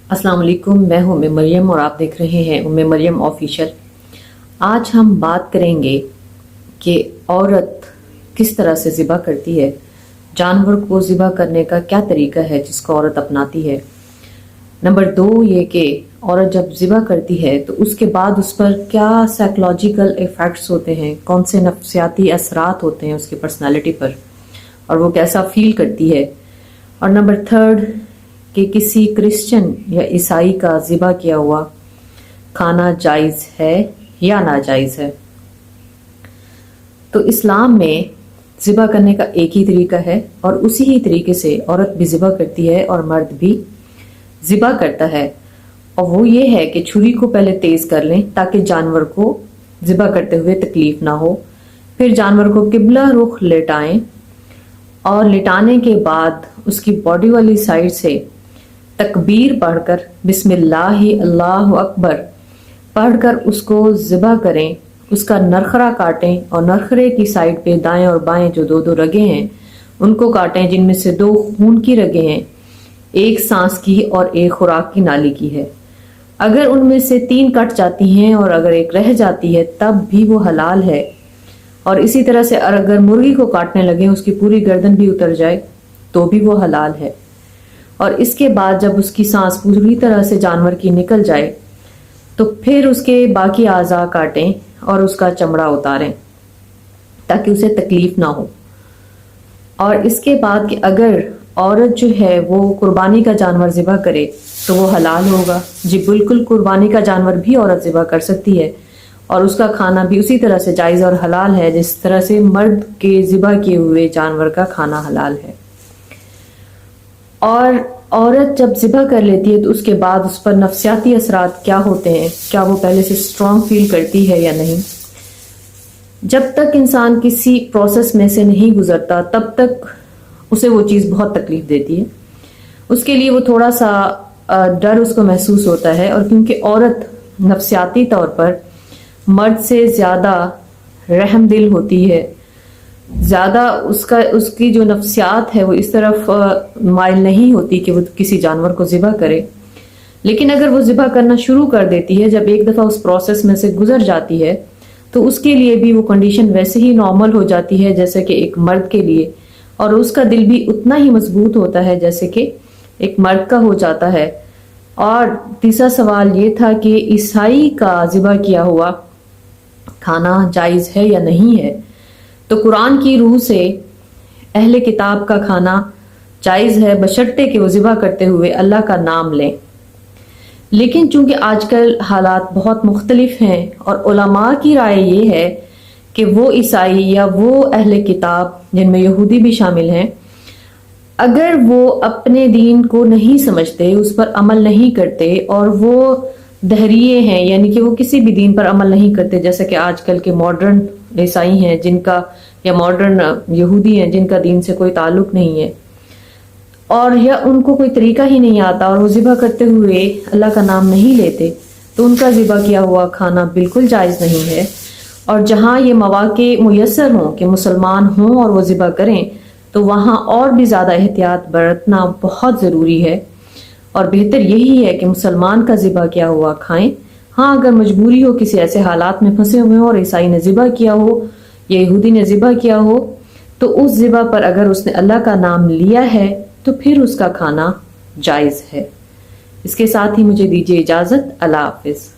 अस्सलाम वालेकुम, मैं हूं उम्मे मरियम और आप देख रहे हैं उम्मे मरियम ऑफिशियल। आज हम बात करेंगे कि औरत किस तरह से ज़िबा करती है, जानवर को ज़िबा करने का क्या तरीका है जिसको औरत अपनाती है। नंबर 2 ये कि औरत जब ज़िबा करती है तो उसके बाद उस पर क्या साइकोलॉजिकल इफ़ेक्ट्स होते हैं, कौन से नफ्सियाती असरात होते हैं उसकी पर्सनालिटी पर और वो कैसा फील करती है। और नंबर 3 कि किसी क्रिश्चियन या ईसाई का ज़िबा किया हुआ खाना जायज़ है या नाजायज़ है। तो इस्लाम में ज़िबा करने का एक ही तरीका है और उसी ही तरीके से औरत भी ज़िबा करती है और मर्द भी ज़िबा करता है। और वो ये है कि छुरी को पहले तेज़ कर लें ताकि जानवर को ज़िबा करते हुए तकलीफ ना हो। फिर जानवर को किबला रुख लेटाएं और लेटाने के बाद उसकी बॉडी वाली साइड से तकबीर पढ़कर बिस्मिल्लाहि अल्लाहु अकबर पढ़कर उसको ज़िबा करें। उसका नरखरा काटें और नरखरे की साइड पे दाएं और बाएं जो 2-2 रगें हैं उनको काटें, जिनमें से 2 खून की रगें हैं, एक सांस की और एक खुराक की नाली की है। अगर उनमें से 3 कट जाती हैं और अगर एक रह जाती है तब भी वो हलाल है। और इसी तरह से अगर मुर्गी को काटने लगे उसकी पूरी गर्दन भी उतर जाए तो भी वो हलाल है। और इसके बाद जब उसकी सांस पूरी तरह से जानवर की निकल जाए तो फिर उसके बाकी आज़ा काटें और उसका चमड़ा उतारें ताकि उसे तकलीफ ना हो। और इसके बाद कि अगर औरत जो है वो कुर्बानी का जानवर ज़िबा करे तो वो हलाल होगा। जी बिल्कुल, कुर्बानी का जानवर भी औरत ज़िबा कर सकती है और उसका खाना भी उसी तरह से जायज़ और हलाल है जिस तरह से मर्द के ज़िबा किए हुए जानवर का खाना हलाल है। और औरत जब ज़िबा कर लेती है तो उसके बाद उस पर नफ्सियाती असरात क्या होते हैं, क्या वो पहले से स्ट्रॉन्ग फील करती है या नहीं। जब तक इंसान किसी प्रोसेस में से नहीं गुजरता तब तक उसे वो चीज़ बहुत तकलीफ देती है। उसके लिए वो थोड़ा सा डर उसको महसूस होता है। और क्योंकि औरत नफ्सियाती तौर पर मर्द से ज़्यादा रहम दिल होती है, ज़्यादा उसकी जो नफ्सियात है वो इस तरफ माइल नहीं होती कि वो किसी जानवर को ज़िबा करे। लेकिन अगर वो ज़िबा करना शुरू कर देती है, जब एक दफ़ा उस प्रोसेस में से गुजर जाती है तो उसके लिए भी वो कंडीशन वैसे ही नॉर्मल हो जाती है जैसे कि एक मर्द के लिए, और उसका दिल भी उतना ही मजबूत होता है जैसे कि एक मर्द का हो जाता है। और तीसरा सवाल ये था कि ईसाई का ज़िबा किया हुआ खाना जायज़ है या नहीं है। तो कुरान की रूह से अहले किताब का खाना जायज़ है बशर्ते कि वो ज़िबा करते हुए अल्लाह का नाम लें। लेकिन चूंकि आजकल हालात बहुत मुख्तलिफ हैं और उलमा की राय ये है कि वो ईसाई या वो अहले किताब जिनमें यहूदी भी शामिल हैं, अगर वो अपने दीन को नहीं समझते, उस पर अमल नहीं करते और वो दहरिये हैं यानी कि वो किसी भी दीन पर अमल नहीं करते, जैसे कि आजकल के मॉडर्न ईसाई हैं जिनका या मॉडर्न यहूदी हैं जिनका दीन से कोई ताल्लुक नहीं है, और या उनको कोई तरीका ही नहीं आता और वो ज़िबा करते हुए अल्लाह का नाम नहीं लेते, तो उनका ज़िबा किया हुआ खाना बिल्कुल जायज़ नहीं है। और जहाँ ये मौक़े मुयस्सर हों कि मुसलमान हों और वो ज़िबा करें तो वहाँ और भी ज़्यादा एहतियात बरतना बहुत ज़रूरी है। और बेहतर यही है कि मुसलमान का ज़िबा किया हुआ खाएं। हाँ, अगर मजबूरी हो, किसी ऐसे हालात में फंसे हुए हो और ईसाई ने ज़िबा किया हो या यहूदी ने ज़िबा किया हो तो उस ज़िबा पर अगर उसने अल्लाह का नाम लिया है तो फिर उसका खाना जायज़ है। इसके साथ ही मुझे दीजिए इजाज़त। अल्लाह हाफ़िज़।